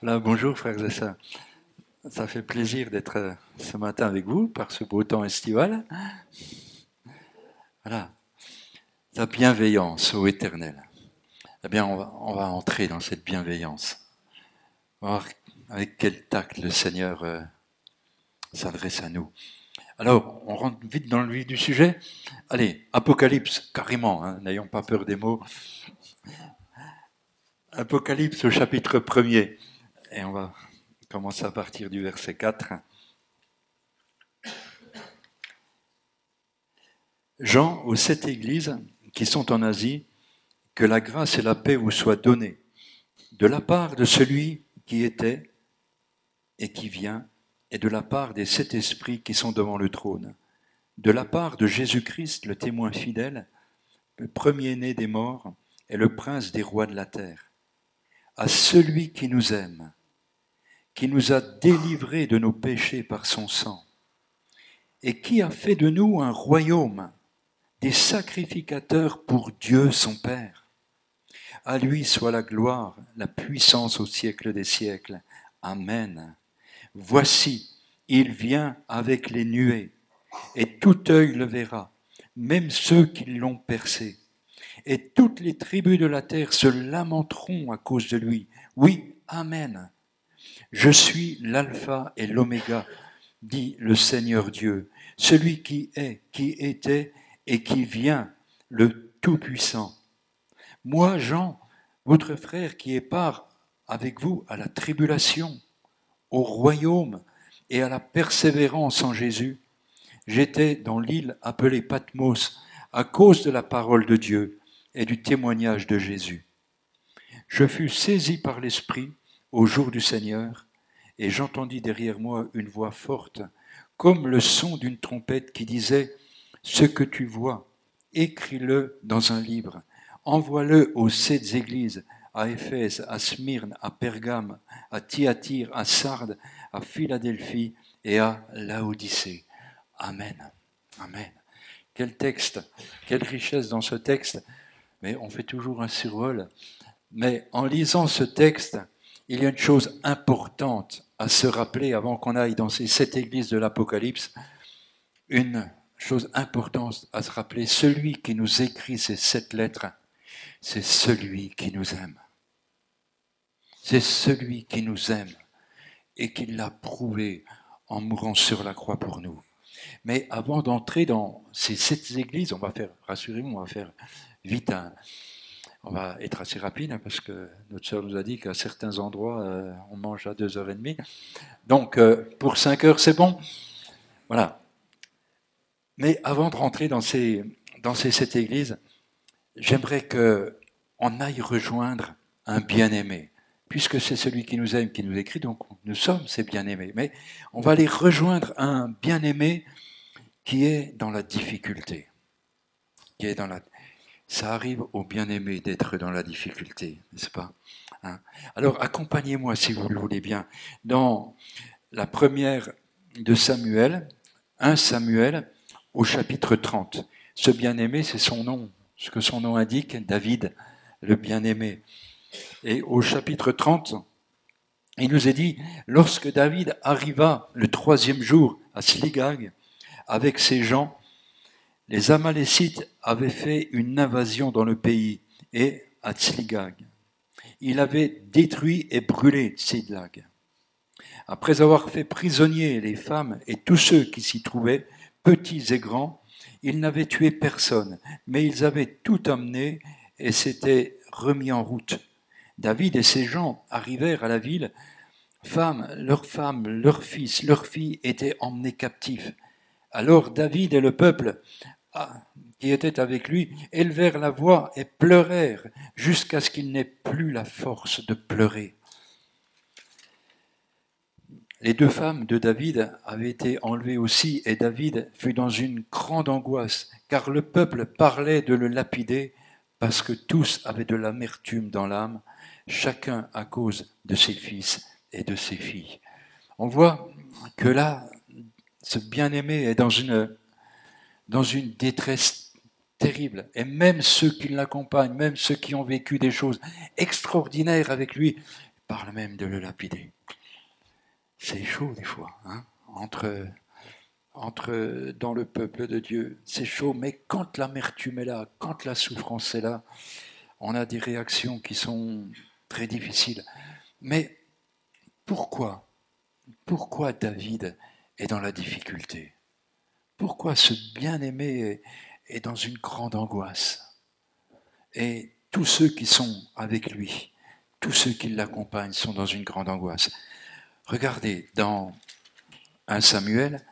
Voilà, bonjour frères et sœurs. Ça fait plaisir d'être ce matin avec vous par ce beau temps estival. Voilà, la bienveillance au éternel. Eh bien, on va entrer dans cette bienveillance. On va voir avec quel tact le Seigneur s'adresse à nous. Alors, on rentre vite dans le vif du sujet. Allez, Apocalypse, carrément, hein, n'ayons pas peur des mots. Apocalypse au chapitre 1er. Et on va commencer à partir du verset 4. Jean, aux 7 églises qui sont en Asie, que la grâce et la paix vous soient données de la part de celui qui était et qui vient, et de la part des 7 esprits qui sont devant le trône, de la part de Jésus-Christ, le témoin fidèle, le premier-né des morts et le prince des rois de la terre, à celui qui nous aime, qui nous a délivrés de nos péchés par son sang, et qui a fait de nous un royaume, des sacrificateurs pour Dieu son Père. À lui soit la gloire, la puissance au siècle des siècles. Amen. Voici, il vient avec les nuées, et tout œil le verra, même ceux qui l'ont percé. Et toutes les tribus de la terre se lamenteront à cause de lui. Oui, Amen. Je suis l'alpha et l'oméga, dit le Seigneur Dieu, celui qui est, qui était et qui vient, le Tout-Puissant. Moi, Jean, votre frère qui est part avec vous à la tribulation, au royaume et à la persévérance en Jésus, j'étais dans l'île appelée Patmos à cause de la parole de Dieu et du témoignage de Jésus. Je fus saisi par l'Esprit au jour du Seigneur, et j'entendis derrière moi une voix forte, comme le son d'une trompette qui disait « Ce que tu vois, écris-le dans un livre, envoie-le aux 7 églises, à Éphèse, à Smyrne, à Pergame, à Thyatire, à Sardes, à Philadelphie et à Laodicée. » Amen. Amen. Quel texte, quelle richesse dans ce texte, mais on fait toujours un survol. Mais en lisant ce texte, il y a une chose importante à se rappeler avant qu'on aille dans ces 7 églises de l'Apocalypse. Une chose importante à se rappeler, celui qui nous écrit ces 7 lettres, c'est celui qui nous aime. C'est celui qui nous aime et qui l'a prouvé en mourant sur la croix pour nous. Mais avant d'entrer dans ces 7 églises, on va faire, rassurez-vous, on va faire vite on va être assez rapide hein, parce que notre sœur nous a dit qu'à certains endroits, on mange à 2h30. Donc, pour 5 heures, c'est bon. Voilà. Mais avant de rentrer dans ces 7 églises, j'aimerais qu'on aille rejoindre un bien-aimé, puisque c'est celui qui nous aime, qui nous écrit, donc nous sommes ces bien-aimés. Mais on va aller rejoindre un bien-aimé qui est dans la difficulté, qui est dans la... Ça arrive aux bien-aimés d'être dans la difficulté, n'est-ce pas hein? Alors accompagnez-moi, si vous le voulez bien, dans la première de Samuel, 1 Samuel, au chapitre 30. Ce bien-aimé, c'est son nom, ce que son nom indique, David, le bien-aimé. Et au chapitre 30, il nous est dit, lorsque David arriva le 3e jour à Sligag, avec ses gens, les Amalécites avaient fait une invasion dans le pays et à Tsligag. Il avait détruit et brûlé Tsligag. Après avoir fait prisonniers les femmes et tous ceux qui s'y trouvaient, petits et grands, ils n'avaient tué personne, mais ils avaient tout amené et s'étaient remis en route. David et ses gens arrivèrent à la ville. Femmes, leurs fils, leurs filles étaient emmenés captifs. Alors David et le peuple qui étaient avec lui élevèrent la voix et pleurèrent jusqu'à ce qu'ils n'aient plus la force de pleurer. Les 2 femmes de David avaient été enlevées aussi et David fut dans une grande angoisse car le peuple parlait de le lapider parce que tous avaient de l'amertume dans l'âme, chacun à cause de ses fils et de ses filles. On voit que là, ce bien-aimé est dans une détresse terrible. Et même ceux qui l'accompagnent, même ceux qui ont vécu des choses extraordinaires avec lui, parle même de le lapider. C'est chaud des fois, hein, dans le peuple de Dieu. C'est chaud, mais quand l'amertume est là, quand la souffrance est là, on a des réactions qui sont très difficiles. Mais pourquoi David est dans la difficulté? Pourquoi ce bien-aimé est dans une grande angoisse? Et tous ceux qui sont avec lui, tous ceux qui l'accompagnent sont dans une grande angoisse. Regardez dans 1 Samuel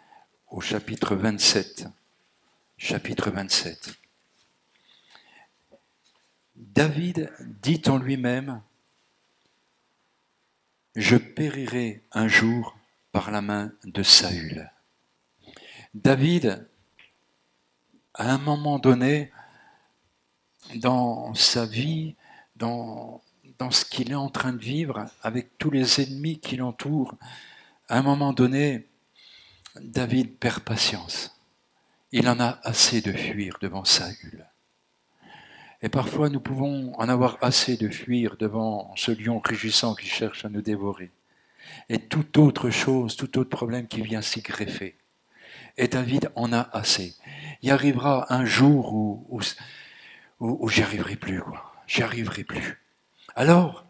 au chapitre 27. Chapitre 27. David dit en lui-même, « Je périrai un jour par la main de Saül. » David, à un moment donné, dans sa vie, dans ce qu'il est en train de vivre, avec tous les ennemis qui l'entourent, à un moment donné, David perd patience. Il en a assez de fuir devant Saül. Et parfois, nous pouvons en avoir assez de fuir devant ce lion rugissant qui cherche à nous dévorer. Et toute autre chose, tout autre problème qui vient s'y greffer. Et David en a assez. Il arrivera un jour où j'y arriverai plus, quoi. J'y arriverai plus. Alors,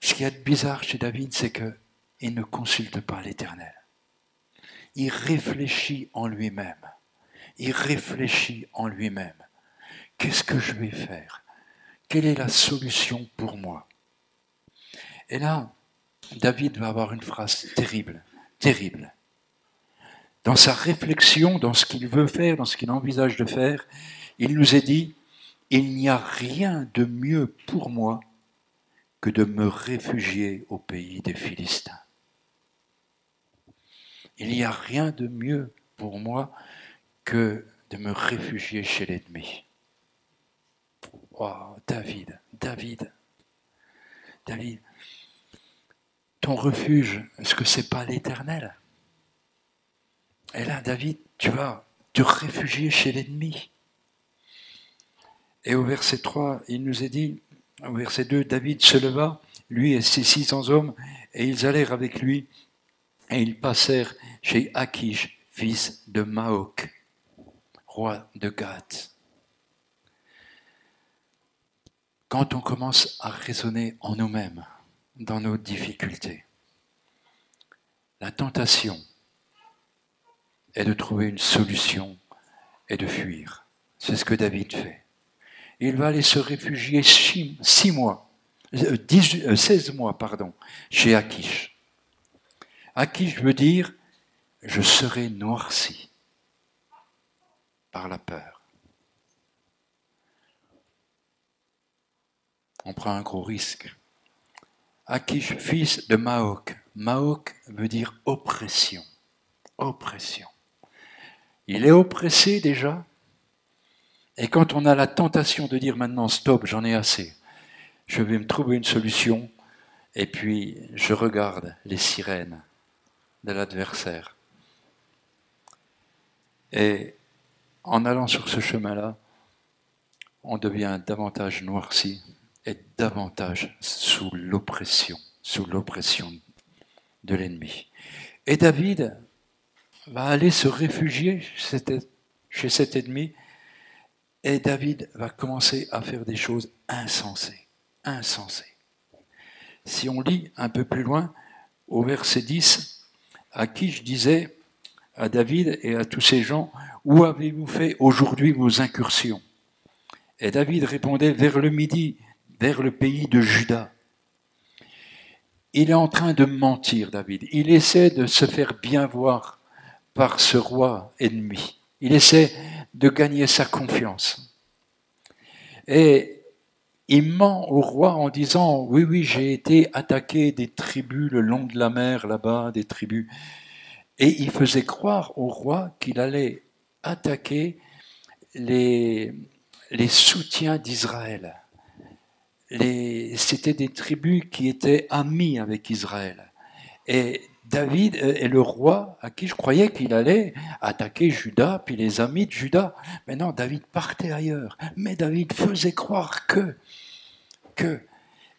ce qui est bizarre chez David, c'est qu'il ne consulte pas l'Éternel. Il réfléchit en lui-même. Il réfléchit en lui-même. Qu'est-ce que je vais faire? Quelle est la solution pour moi? Et là, David va avoir une phrase terrible, terrible. Dans sa réflexion, dans ce qu'il veut faire, dans ce qu'il envisage de faire, il nous est dit, il n'y a rien de mieux pour moi que de me réfugier au pays des Philistins. Il n'y a rien de mieux pour moi que de me réfugier chez l'ennemi. Oh, David, ton refuge, est-ce que c'est pas l'Éternel? Et là, David, tu vas te réfugier chez l'ennemi. Et au verset 3, il nous est dit, au verset 2, David se leva, lui et ses 600 hommes, et ils allèrent avec lui, et ils passèrent chez Achish, fils de Maok, roi de Gath. Quand on commence à raisonner en nous-mêmes, dans nos difficultés, la tentation est de trouver une solution et de fuir. C'est ce que David fait. Il va aller se réfugier 16 mois, chez Achish. Achish veut dire « je serai noirci par la peur ». On prend un gros risque. Achish, fils de Maok. Maok veut dire oppression. Oppression. Il est oppressé déjà. Et quand on a la tentation de dire maintenant stop, j'en ai assez, je vais me trouver une solution, et puis je regarde les sirènes de l'adversaire. Et en allant sur ce chemin-là, on devient davantage noirci et davantage sous l'oppression de l'ennemi. Et David va aller se réfugier chez cet ennemi, et David va commencer à faire des choses insensées. Si on lit un peu plus loin, au verset 10, Achish disait à David et à tous ces gens, « Où avez-vous fait aujourd'hui vos incursions ?» Et David répondait, « Vers le midi, vers le pays de Juda. » Il est en train de mentir, David. Il essaie de se faire bien voir par ce roi ennemi. Il essaie de gagner sa confiance. Et il ment au roi en disant « Oui, j'ai été attaqué des tribus le long de la mer, là-bas, des tribus. » Et il faisait croire au roi qu'il allait attaquer les soutiens d'Israël. C'était des tribus qui étaient amies avec Israël. Et David et le roi, à qui je croyais qu'il allait attaquer Juda, puis les amis de Juda. Mais non, David partait ailleurs. Mais David faisait croire que.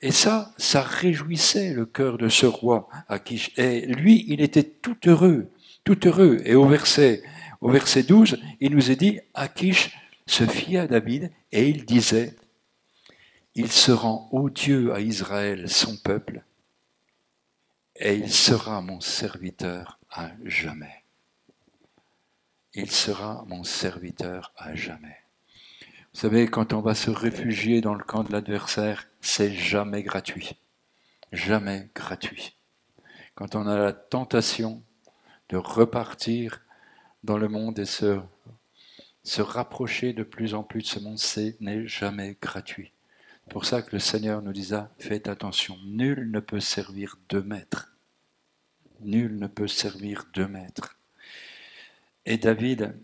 Et ça réjouissait le cœur de ce roi Akish. Et lui, il était tout heureux, tout heureux. Et au verset 12, il nous est dit, Akish se fiait à David et il disait, il se rend odieux à Israël, son peuple, et il sera mon serviteur à jamais. Il sera mon serviteur à jamais. Vous savez, quand on va se réfugier dans le camp de l'adversaire, c'est jamais gratuit. Jamais gratuit. Quand on a la tentation de repartir dans le monde et se rapprocher de plus en plus de ce monde, ce n'est jamais gratuit. C'est pour ça que le Seigneur nous disait, faites attention, nul ne peut servir deux maîtres. Nul ne peut servir deux maîtres. Et David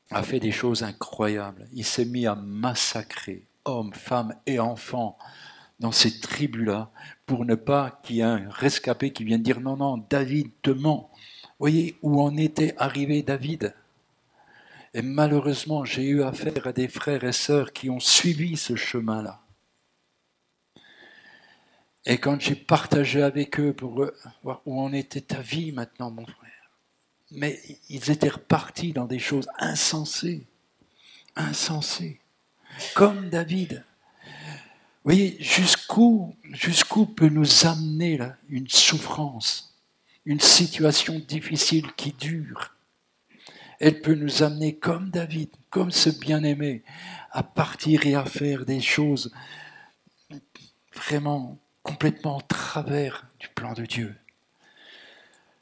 a fait des choses incroyables. Il s'est mis à massacrer hommes, femmes et enfants dans ces tribus-là pour ne pas qu'il y ait un rescapé qui vienne dire non, David te ment. Vous voyez où en était arrivé David? Et malheureusement, j'ai eu affaire à des frères et sœurs qui ont suivi ce chemin-là. Et quand j'ai partagé avec eux pour voir où en était ta vie maintenant, mon frère, mais ils étaient repartis dans des choses insensées, comme David. Vous voyez, jusqu'où peut nous amener là, une souffrance, une situation difficile qui dure. Elle peut nous amener comme David, comme ce bien-aimé, à partir et à faire des choses vraiment complètement en travers du plan de Dieu.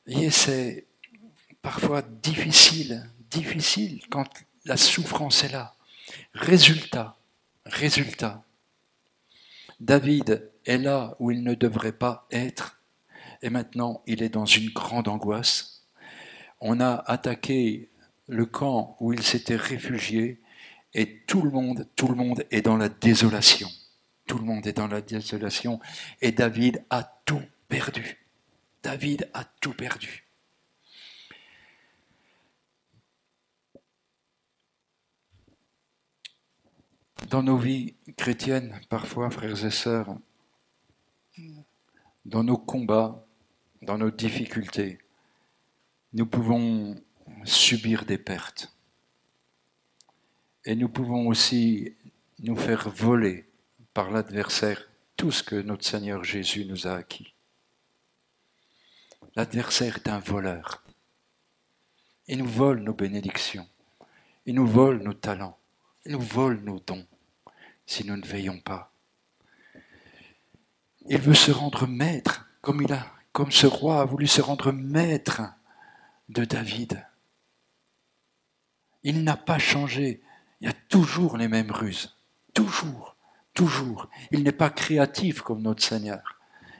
Vous voyez, c'est parfois difficile quand la souffrance est là. Résultat, David est là où il ne devrait pas être, et maintenant il est dans une grande angoisse. On a attaqué le camp où il s'était réfugié, et tout le monde est dans la désolation. Tout le monde est dans la désolation, et David a tout perdu. David a tout perdu. Dans nos vies chrétiennes, parfois, frères et sœurs, dans nos combats, dans nos difficultés, nous pouvons subir des pertes. Et nous pouvons aussi nous faire voler par l'adversaire tout ce que notre Seigneur Jésus nous a acquis. L'adversaire est un voleur. Il nous vole nos bénédictions. Il nous vole nos talents. Il nous vole nos dons si nous ne veillons pas. Il veut se rendre maître, comme ce roi a voulu se rendre maître de David. Il n'a pas changé. Il y a toujours les mêmes ruses. Toujours. Il n'est pas créatif comme notre Seigneur.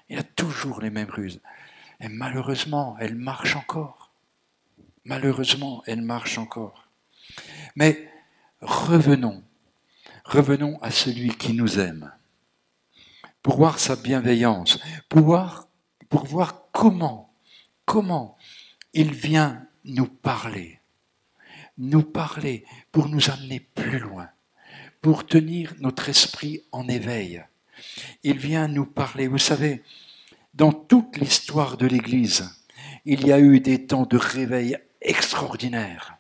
Il y a toujours les mêmes ruses. Et malheureusement, elles marchent encore. Mais revenons à celui qui nous aime, pour voir sa bienveillance, pour voir comment il vient nous parler pour nous amener plus loin, pour tenir notre esprit en éveil. Il vient nous parler, vous savez, dans toute l'histoire de l'Église, il y a eu des temps de réveil extraordinaires,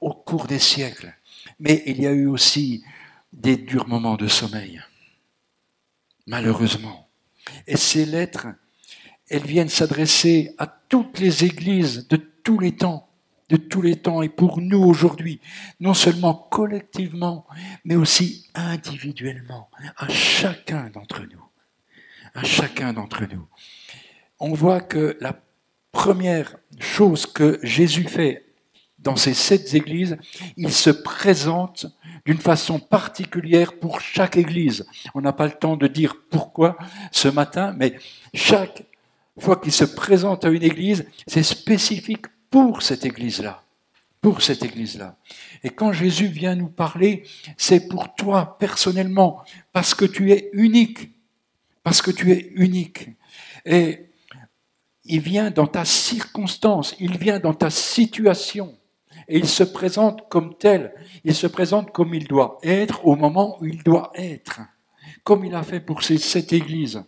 au cours des siècles. Mais il y a eu aussi des durs moments de sommeil, malheureusement. Et ces lettres, elles viennent s'adresser à toutes les églises de tous les temps, et pour nous aujourd'hui, non seulement collectivement, mais aussi individuellement, à chacun d'entre nous. On voit que la première chose que Jésus fait dans ces 7 églises, il se présente d'une façon particulière pour chaque église. On n'a pas le temps de dire pourquoi ce matin, mais chaque fois qu'il se présente à une église, c'est spécifique pour cette église-là. Et quand Jésus vient nous parler, c'est pour toi personnellement, parce que tu es unique. Et il vient dans ta circonstance, il vient dans ta situation. Et il se présente comme tel, il se présente comme il doit être au moment où il doit être. comme il a fait pour ces 7 églises,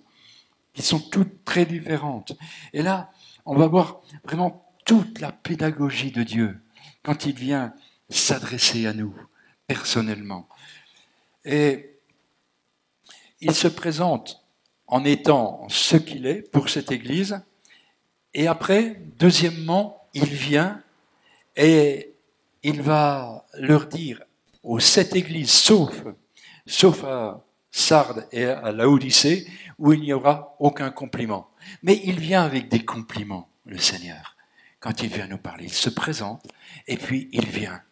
qui sont toutes très différentes. Et là, on va voir vraiment toute la pédagogie de Dieu quand il vient s'adresser à nous, personnellement. Et il se présente en étant ce qu'il est pour cette église. Et après, deuxièmement, il vient et il va leur dire aux 7 églises, sauf à Sardes et à Laodicée, où il n'y aura aucun compliment. Mais il vient avec des compliments, le Seigneur, quand il vient nous parler. Il se présente et puis il vient.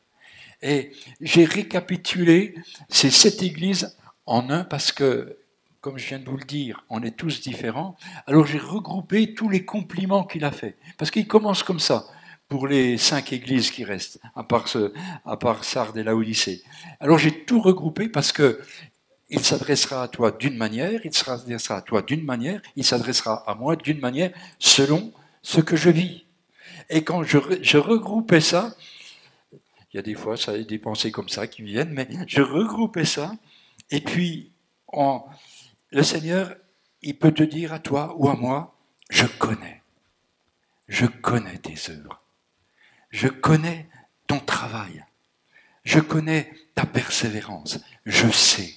Et j'ai récapitulé ces 7 églises en un parce que, comme je viens de vous le dire, on est tous différents. Alors j'ai regroupé tous les compliments qu'il a fait. Parce qu'il commence comme ça pour les 5 églises qui restent, à part Sardes et Laodicée. Alors j'ai tout regroupé parce que il s'adressera à toi d'une manière, il s'adressera à toi d'une manière, il s'adressera à moi d'une manière, selon ce que je vis. Et quand je regroupais ça, il y a des fois ça, des pensées comme ça qui viennent, mais je regroupais ça, et puis le Seigneur, il peut te dire à toi ou à moi, je connais tes œuvres, je connais ton travail, je connais ta persévérance, je sais,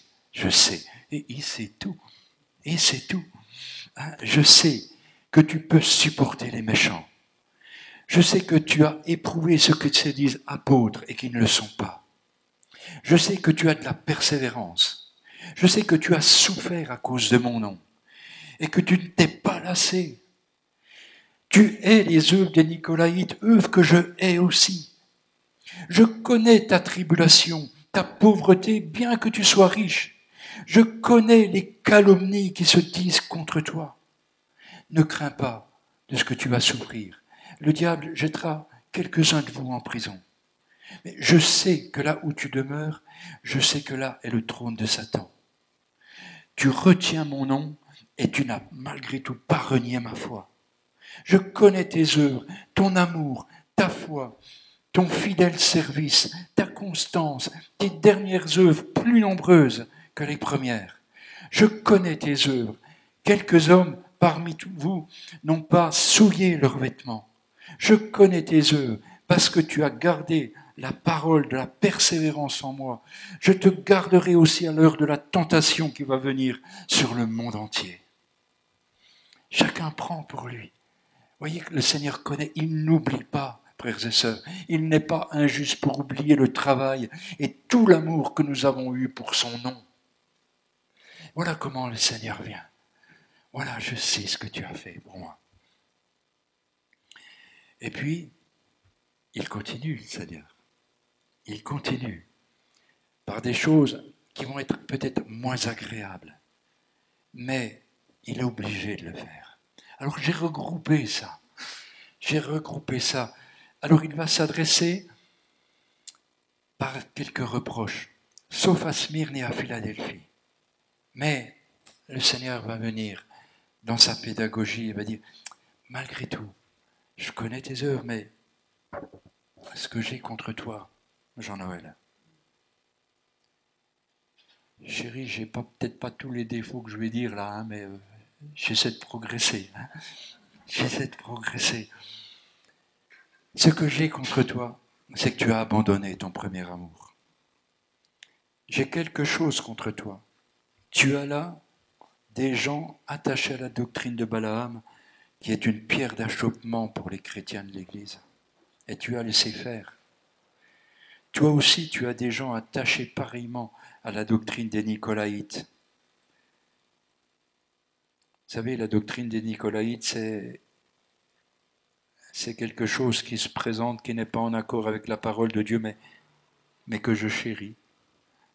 et il sait tout, et c'est tout. Je sais que tu peux supporter les méchants. Je sais que tu as éprouvé ce que se disent apôtres et qui ne le sont pas. Je sais que tu as de la persévérance. Je sais que tu as souffert à cause de mon nom et que tu ne t'es pas lassé. Tu hais les œuvres des Nicolaïtes, œuvres que je hais aussi. Je connais ta tribulation, ta pauvreté, bien que tu sois riche. Je connais les calomnies qui se disent contre toi. Ne crains pas de ce que tu vas souffrir. Le diable jettera quelques-uns de vous en prison. Mais je sais que là où tu demeures, je sais que là est le trône de Satan. Tu retiens mon nom et tu n'as malgré tout pas renié ma foi. Je connais tes œuvres, ton amour, ta foi, ton fidèle service, ta constance, tes dernières œuvres plus nombreuses que les premières. Je connais tes œuvres. Quelques hommes parmi vous n'ont pas souillé leurs vêtements. Je connais tes œuvres parce que tu as gardé la parole de la persévérance en moi. Je te garderai aussi à l'heure de la tentation qui va venir sur le monde entier. Chacun prend pour lui. Voyez que le Seigneur connaît, il n'oublie pas, frères et sœurs. Il n'est pas injuste pour oublier le travail et tout l'amour que nous avons eu pour son nom. Voilà comment le Seigneur vient. Voilà, je sais ce que tu as fait pour moi. Et puis, il continue, le Seigneur. Il continue par des choses qui vont être peut-être moins agréables. Mais il est obligé de le faire. Alors j'ai regroupé ça. Alors il va s'adresser par quelques reproches, sauf à Smyrne et à Philadelphie. Mais le Seigneur va venir dans sa pédagogie et va dire, malgré tout, je connais tes œuvres, mais ce que j'ai contre toi, Jean-Noël, chérie, j'ai peut-être pas tous les défauts que je vais dire là, mais j'essaie de progresser. J'essaie de progresser. Ce que j'ai contre toi, c'est que tu as abandonné ton premier amour. J'ai quelque chose contre toi. Tu as là des gens attachés à la doctrine de Balaam, qui est une pierre d'achoppement pour les chrétiens de l'Église. Et tu as laissé faire. Toi aussi, tu as des gens attachés pareillement à la doctrine des Nicolaïtes. Vous savez, la doctrine des Nicolaïtes, c'est quelque chose qui se présente, qui n'est pas en accord avec la parole de Dieu, mais que je chéris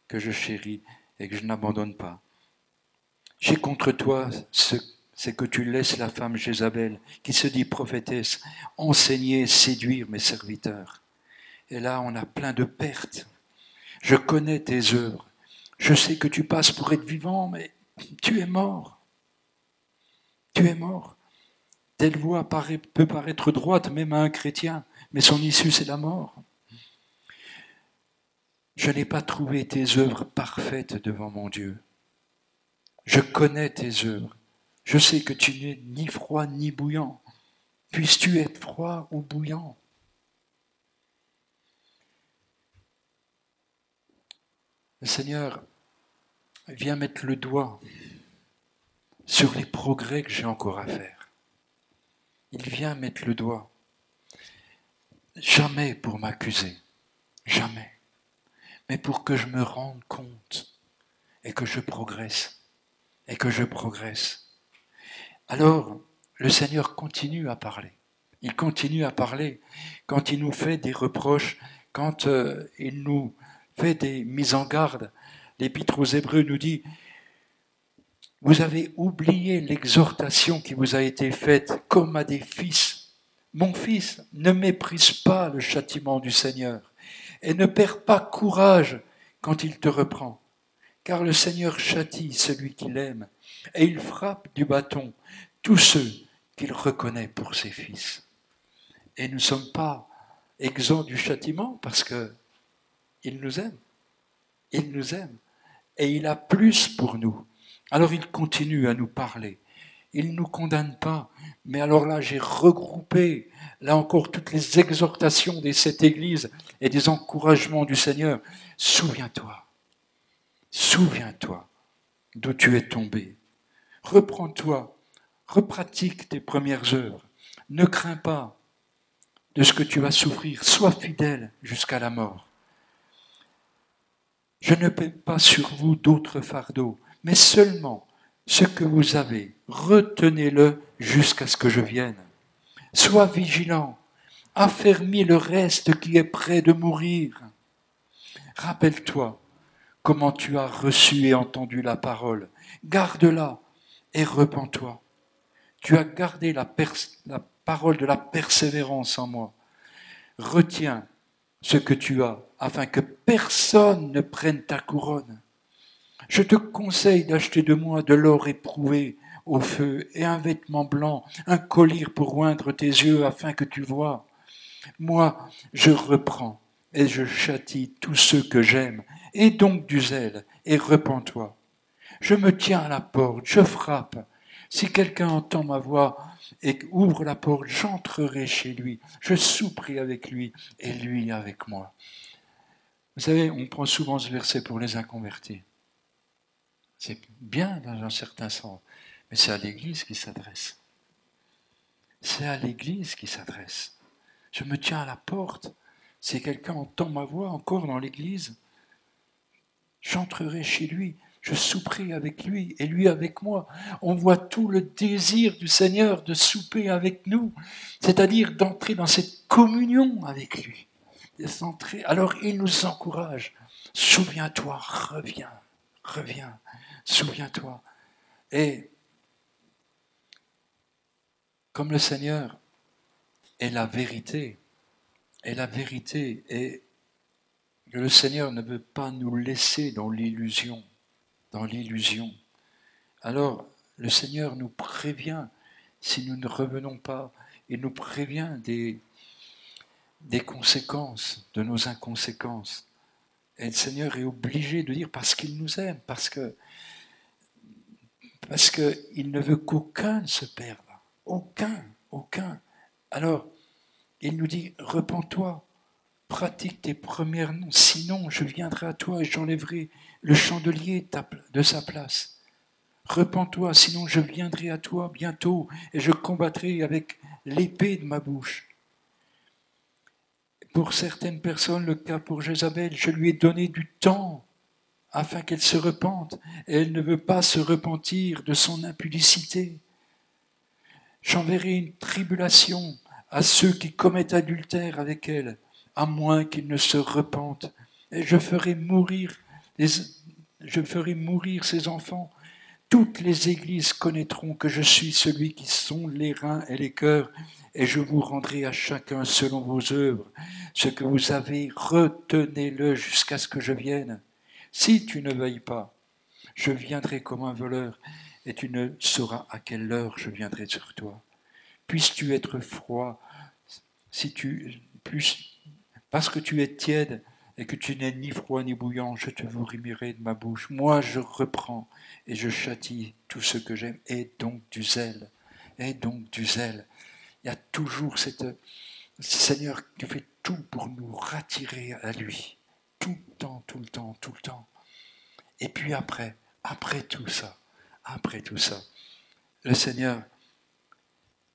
et que je n'abandonne pas. J'ai contre toi c'est que tu laisses la femme Jézabel, qui se dit prophétesse, enseigner, séduire mes serviteurs. Et là, on a plein de pertes. Je connais tes œuvres. Je sais que tu passes pour être vivant, mais tu es mort. Tu es mort. Telle voie peut paraître droite même à un chrétien, mais son issue, c'est la mort. Je n'ai pas trouvé tes œuvres parfaites devant mon Dieu. Je connais tes œuvres. Je sais que tu n'es ni froid ni bouillant. Puisses-tu être froid ou bouillant? Le Seigneur vient mettre le doigt sur les progrès que j'ai encore à faire. Il vient mettre le doigt. Jamais pour m'accuser, jamais, mais pour que je me rende compte et que je progresse, et que je progresse. Alors, le Seigneur continue à parler. Il continue à parler quand il nous fait des reproches, quand il nous fait des mises en garde. L'Épître aux Hébreux nous dit: vous avez oublié l'exhortation qui vous a été faite comme à des fils. Mon fils, ne méprise pas le châtiment du Seigneur et ne perds pas courage quand il te reprend. Car le Seigneur châtie celui qu'il aime et il frappe du bâton tous ceux qu'il reconnaît pour ses fils. Et nous ne sommes pas exempts du châtiment parce qu'il nous aime. Il nous aime et il a plus pour nous. Alors il continue à nous parler. Il ne nous condamne pas. Mais alors là, j'ai regroupé, là encore, toutes les exhortations de cette Église et des encouragements du Seigneur. Souviens-toi, souviens-toi d'où tu es tombé. Reprends-toi, repratique tes premières œuvres. Ne crains pas de ce que tu vas souffrir. Sois fidèle jusqu'à la mort. Je ne paie pas sur vous d'autres fardeaux, mais seulement ce que vous avez. Retenez-le jusqu'à ce que je vienne. Sois vigilant, affermis le reste qui est près de mourir. Rappelle-toi comment tu as reçu et entendu la parole. Garde-la et repens-toi. Tu as gardé la parole de la persévérance en moi. Retiens ce que tu as, afin que personne ne prenne ta couronne. Je te conseille d'acheter de moi de l'or éprouvé au feu et un vêtement blanc, un collier pour oindre tes yeux afin que tu vois. Moi, je reprends et je châtie tous ceux que j'aime. Aie donc du zèle et repens-toi. Je me tiens à la porte, je frappe. Si quelqu'un entend ma voix et ouvre la porte, j'entrerai chez lui. Je souperai avec lui et lui avec moi. Vous savez, on prend souvent ce verset pour les inconvertis. C'est bien dans un certain sens, mais c'est à l'Église qui s'adresse. C'est à l'Église qui s'adresse. Je me tiens à la porte. Si quelqu'un entend ma voix encore dans l'Église, j'entrerai chez lui, je souperai avec lui et lui avec moi. On voit tout le désir du Seigneur de souper avec nous, c'est-à-dire d'entrer dans cette communion avec lui. Alors il nous encourage. Souviens-toi, reviens, reviens, souviens-toi. Et comme le Seigneur est la vérité, et que le Seigneur ne veut pas nous laisser dans l'illusion, alors le Seigneur nous prévient si nous ne revenons pas, il nous prévient des conséquences de nos inconséquences. Et le Seigneur est obligé de dire parce qu'il nous aime, parce qu'il ne veut qu'aucun ne se perde. Aucun. Alors, il nous dit, repens-toi, pratique tes premières noms, sinon je viendrai à toi et j'enlèverai le chandelier de sa place. Repens-toi, sinon je viendrai à toi bientôt et je combattrai avec l'épée de ma bouche. Pour certaines personnes, le cas pour Jézabel, je lui ai donné du temps afin qu'elle se repente, et elle ne veut pas se repentir de son impudicité. J'enverrai une tribulation à ceux qui commettent adultère avec elle, à moins qu'ils ne se repentent, et je ferai mourir ses enfants. Toutes les églises connaîtront que je suis celui qui sonde les reins et les cœurs, et je vous rendrai à chacun selon vos œuvres. Ce que vous avez, retenez-le jusqu'à ce que je vienne. Si tu ne veilles pas, je viendrai comme un voleur, et tu ne sauras à quelle heure je viendrai sur toi. Puisses-tu être froid, parce que tu es tiède, et que tu n'es ni froid ni bouillant, je te vomirai de ma bouche. Moi, je reprends et je châtie tout ce que j'aime. Et donc du zèle. Et donc du zèle. Il y a toujours cette Seigneur qui fait tout pour nous rattirer à lui. Tout le temps, tout le temps, tout le temps. Et puis après tout ça, le Seigneur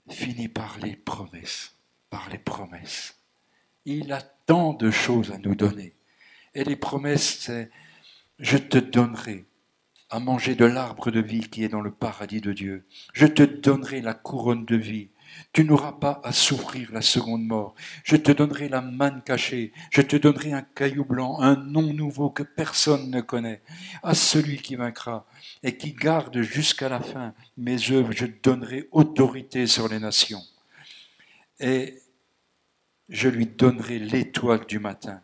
finit par les promesses, Il a tant de choses à nous donner. Et les promesses, c'est « Je te donnerai à manger de l'arbre de vie qui est dans le paradis de Dieu. Je te donnerai la couronne de vie. Tu n'auras pas à souffrir la seconde mort. Je te donnerai la manne cachée. Je te donnerai un caillou blanc, un nom nouveau que personne ne connaît. À celui qui vaincra et qui garde jusqu'à la fin mes œuvres, je donnerai autorité sur les nations. Et je lui donnerai l'étoile du matin.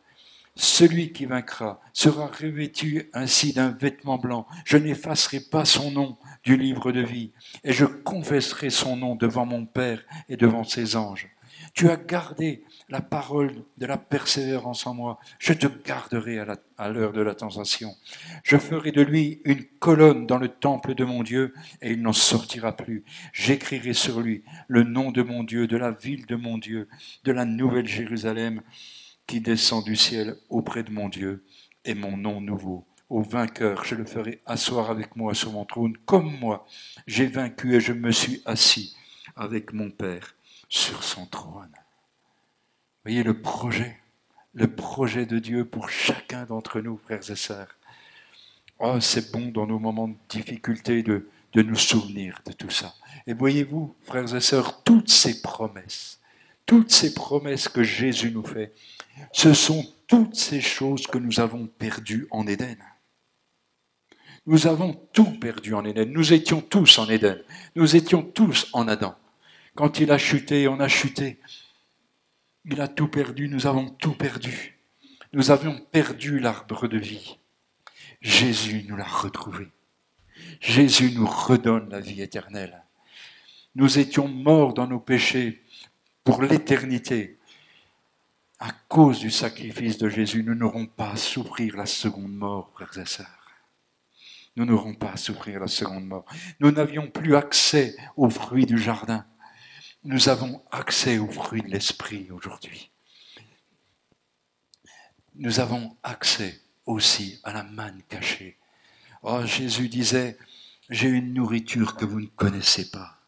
Celui qui vaincra sera revêtu ainsi d'un vêtement blanc. Je n'effacerai pas son nom du livre de vie, et je confesserai son nom devant mon Père et devant ses anges. Tu as gardé la parole de la persévérance en moi. Je te garderai à l'heure de la tentation. Je ferai de lui une colonne dans le temple de mon Dieu, et il n'en sortira plus. J'écrirai sur lui le nom de mon Dieu, de la ville de mon Dieu, de la nouvelle Jérusalem, qui descend du ciel auprès de mon Dieu, et mon nom nouveau. Au vainqueur, je le ferai asseoir avec moi sur mon trône, comme moi. J'ai vaincu et je me suis assis avec mon Père sur son trône. Voyez le projet de Dieu pour chacun d'entre nous, frères et sœurs. Oh, c'est bon dans nos moments de difficulté de nous souvenir de tout ça. Et voyez-vous, frères et sœurs, toutes ces promesses que Jésus nous fait, ce sont toutes ces choses que nous avons perdues en Éden. Nous avons tout perdu en Éden. Nous étions tous en Éden. Nous étions tous en Adam. Quand il a chuté, on a chuté. Il a tout perdu, nous avons tout perdu. Nous avions perdu l'arbre de vie. Jésus nous l'a retrouvé. Jésus nous redonne la vie éternelle. Nous étions morts dans nos péchés pour l'éternité. À cause du sacrifice de Jésus, nous n'aurons pas à souffrir la seconde mort, frères et sœurs. Nous n'aurons pas à souffrir la seconde mort. Nous n'avions plus accès aux fruits du jardin. Nous avons accès aux fruits de l'esprit aujourd'hui. Nous avons accès aussi à la manne cachée. Oh, Jésus disait, j'ai une nourriture que vous ne connaissez pas.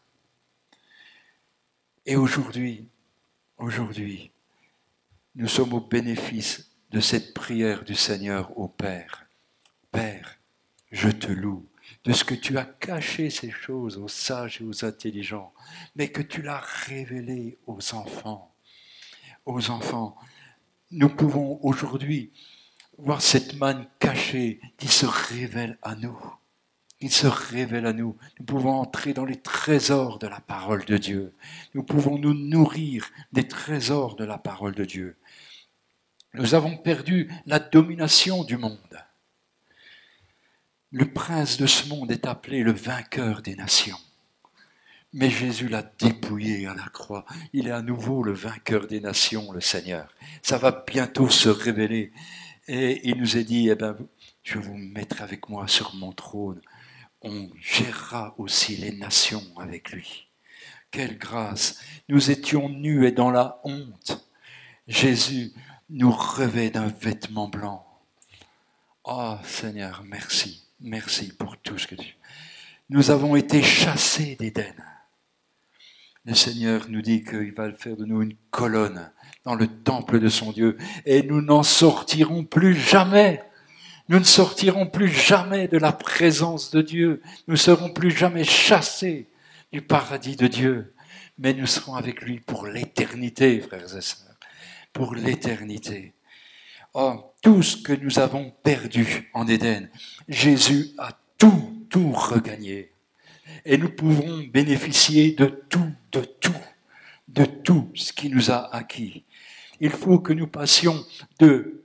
Et aujourd'hui, nous sommes au bénéfice de cette prière du Seigneur au Père. Père, je te loue de ce que tu as caché ces choses aux sages et aux intelligents, mais que tu l'as révélé aux enfants. Aux enfants, nous pouvons aujourd'hui voir cette manne cachée qui se révèle à nous. Il se révèle à nous. Nous pouvons entrer dans les trésors de la parole de Dieu. Nous pouvons nous nourrir des trésors de la parole de Dieu. Nous avons perdu la domination du monde. Le prince de ce monde est appelé le vainqueur des nations. Mais Jésus l'a dépouillé à la croix. Il est à nouveau le vainqueur des nations, le Seigneur. Ça va bientôt se révéler. Et il nous est dit, je vais vous mettre avec moi sur mon trône. On gérera aussi les nations avec lui. Quelle grâce! Nous étions nus et dans la honte. Jésus nous revêt d'un vêtement blanc. Oh Seigneur, merci. Merci pour tout ce que tu... Nous avons été chassés d'Éden. Le Seigneur nous dit qu'il va faire de nous une colonne dans le temple de son Dieu et nous n'en sortirons plus jamais. Nous ne sortirons plus jamais de la présence de Dieu. Nous ne serons plus jamais chassés du paradis de Dieu. Mais nous serons avec lui pour l'éternité, frères et sœurs. Pour l'éternité. Oh, tout ce que nous avons perdu en Éden, Jésus a tout regagné. Et nous pouvons bénéficier de tout ce qu'il nous a acquis. Il faut que nous passions de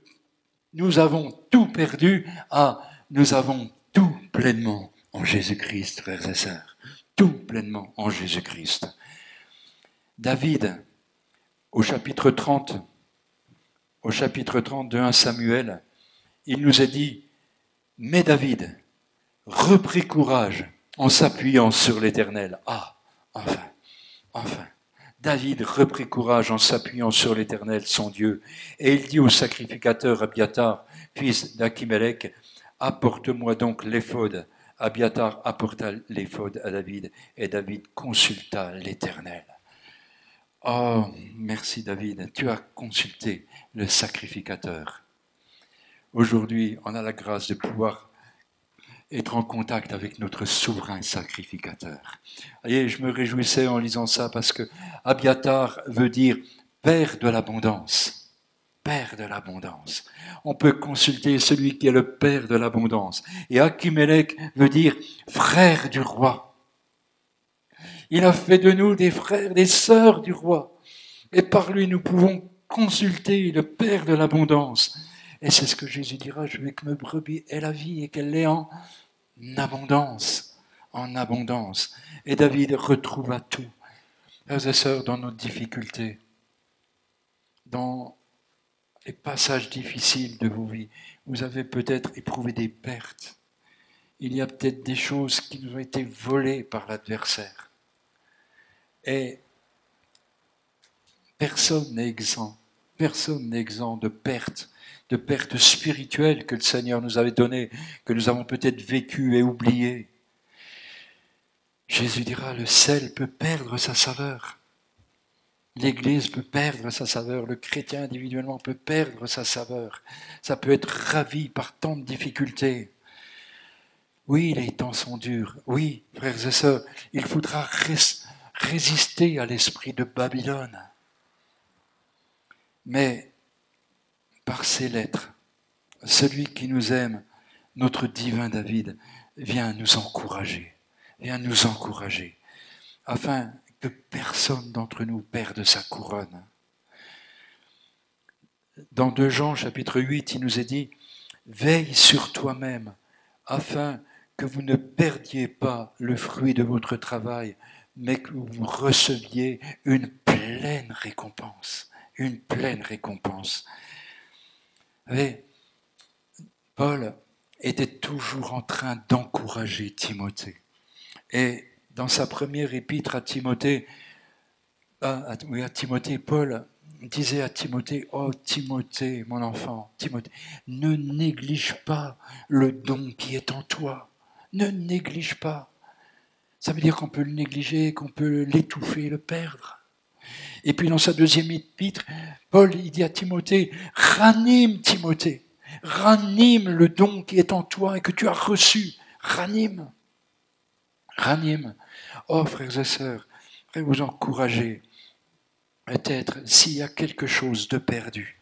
nous avons tout perdu à nous avons tout pleinement en Jésus-Christ, frères et sœurs. Tout pleinement en Jésus-Christ. David, au chapitre 30, au chapitre 30 de 1 Samuel, il nous est dit, mais David reprit courage en s'appuyant sur l'Éternel. Ah, enfin. David reprit courage en s'appuyant sur l'Éternel, son Dieu. Et il dit au sacrificateur Abiathar, fils d'Achimélec, apporte-moi donc l'éphod. Abiathar apporta l'éphod à David, et David consulta l'Éternel. Oh, merci David, tu as consulté le sacrificateur. Aujourd'hui, on a la grâce de pouvoir être en contact avec notre souverain sacrificateur. Et je me réjouissais en lisant ça parce que Abiathar veut dire Père de l'abondance. Père de l'abondance. On peut consulter celui qui est le Père de l'abondance. Et Achimélec veut dire frère du roi. Il a fait de nous des frères, des sœurs du roi. Et par lui, nous pouvons consulter le Père de l'abondance. Et c'est ce que Jésus dira, je veux que mes brebis aient la vie et qu'elle l'ait en abondance, en abondance. Et David retrouva tout. Frères et sœurs, dans nos difficultés, dans les passages difficiles de vos vies, vous avez peut-être éprouvé des pertes. Il y a peut-être des choses qui nous ont été volées par l'adversaire. Et personne n'est exempt. Personne n'est exempt de pertes spirituelles que le Seigneur nous avait données, que nous avons peut-être vécues et oubliées. Jésus dira, le sel peut perdre sa saveur. L'Église peut perdre sa saveur, le chrétien individuellement peut perdre sa saveur. Ça peut être ravi par tant de difficultés. Oui, les temps sont durs. Oui, frères et sœurs, il faudra résister à l'esprit de Babylone. Mais par ces lettres, celui qui nous aime, notre divin David, vient nous encourager, afin que personne d'entre nous perde sa couronne. Dans 2 Jean chapitre 8, il nous est dit « Veille sur toi-même, afin que vous ne perdiez pas le fruit de votre travail, mais que vous receviez une pleine récompense. » Une pleine récompense. Vous savez, Paul était toujours en train d'encourager Timothée. Et dans sa première épître à Timothée, Paul disait à Timothée, « Oh Timothée, mon enfant, Timothée, ne néglige pas le don qui est en toi. Ne néglige pas. » Ça veut dire qu'on peut le négliger, qu'on peut l'étouffer, le perdre. Et puis dans sa deuxième épître, Paul il dit à Timothée, « Ranime Timothée, ranime le don qui est en toi et que tu as reçu. Ranime. » Ranime. Oh, frères et sœurs, je vais vous encourager. Peut-être s'il y a quelque chose de perdu,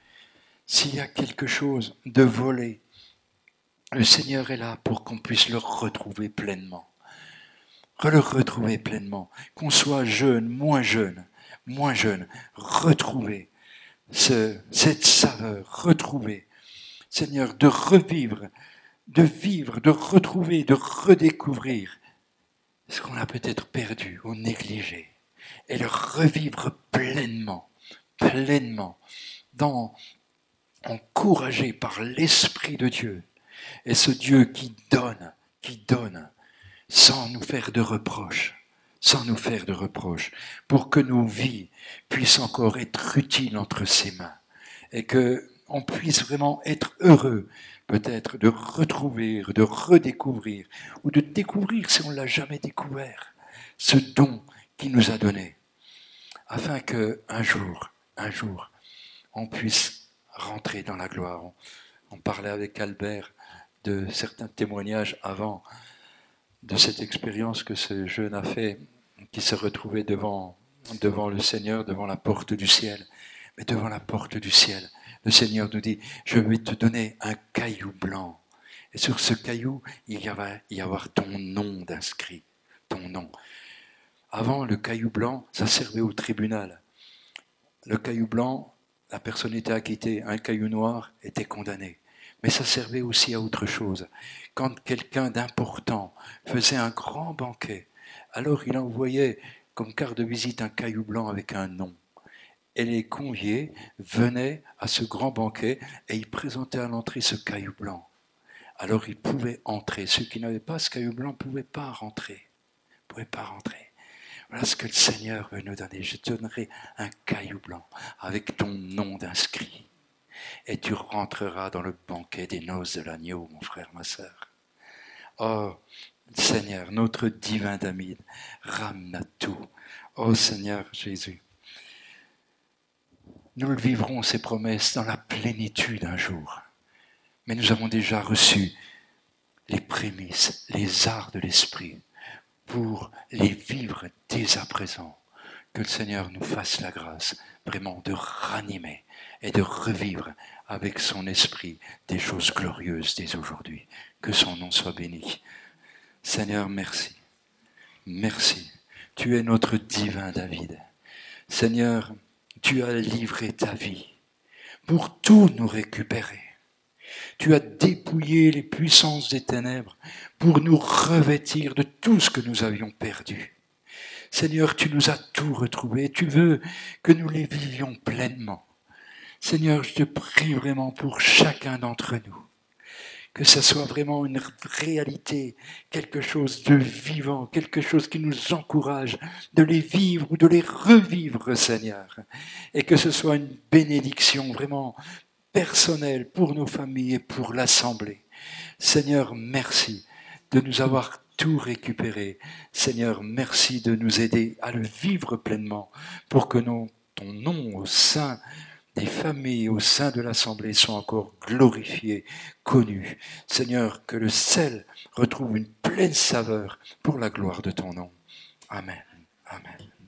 s'il y a quelque chose de volé, le Seigneur est là pour qu'on puisse le retrouver pleinement. Le retrouver pleinement. Qu'on soit jeune, retrouver cette saveur, retrouver. Seigneur, de revivre, de vivre, de retrouver, de redécouvrir ce qu'on a peut-être perdu ou négligé, et le revivre pleinement, encouragé par l'Esprit de Dieu, et ce Dieu qui donne, sans nous faire de reproches, pour que nos vies puissent encore être utiles entre ses mains, et qu'on puisse vraiment être heureux, peut-être de retrouver, de redécouvrir, ou de découvrir si on ne l'a jamais découvert, ce don qu'il nous a donné, afin qu'un jour, on puisse rentrer dans la gloire. On parlait avec Albert de certains témoignages avant, de cette expérience que ce jeune a fait, qui se retrouvait devant le Seigneur, devant la porte du ciel. Mais devant la porte du ciel, le Seigneur nous dit, je vais te donner un caillou blanc. Et sur ce caillou, il va y avoir ton nom d'inscrit, ton nom. Avant, le caillou blanc, ça servait au tribunal. Le caillou blanc, la personne était acquittée, un caillou noir était condamné. Mais ça servait aussi à autre chose. Quand quelqu'un d'important faisait un grand banquet, alors il envoyait comme carte de visite un caillou blanc avec un nom. et les conviés venaient à ce grand banquet et ils présentaient à l'entrée ce caillou blanc. Alors ils pouvaient entrer. Ceux qui n'avaient pas ce caillou blanc ne pouvaient pas rentrer. Voilà ce que le Seigneur veut nous donner. Je te donnerai un caillou blanc avec ton nom d'inscrit. Et tu rentreras dans le banquet des noces de l'agneau, mon frère, ma sœur. Oh, Seigneur, notre divin David, ramène tout. Oh Seigneur Jésus, nous le vivrons ces promesses dans la plénitude un jour. Mais nous avons déjà reçu les prémices, les arts de l'esprit pour les vivre dès à présent. Que le Seigneur nous fasse la grâce vraiment de ranimer et de revivre avec son esprit des choses glorieuses dès aujourd'hui. Que son nom soit béni. Seigneur, merci. Merci. Tu es notre divin David. Seigneur, tu as livré ta vie pour tout nous récupérer. Tu as dépouillé les puissances des ténèbres pour nous revêtir de tout ce que nous avions perdu. Seigneur, tu nous as tout retrouvé. Tu veux que nous les vivions pleinement. Seigneur, je te prie vraiment pour chacun d'entre nous. Que ce soit vraiment une réalité, quelque chose de vivant, quelque chose qui nous encourage de les vivre ou de les revivre, Seigneur. Et que ce soit une bénédiction vraiment personnelle pour nos familles et pour l'Assemblée. Seigneur, merci de nous avoir tout récupéré. Seigneur, merci de nous aider à le vivre pleinement pour que ton nom au sein des familles, au sein de l'Assemblée soit encore glorifié, connu. Seigneur, que le sel retrouve une pleine saveur pour la gloire de ton nom. Amen. Amen.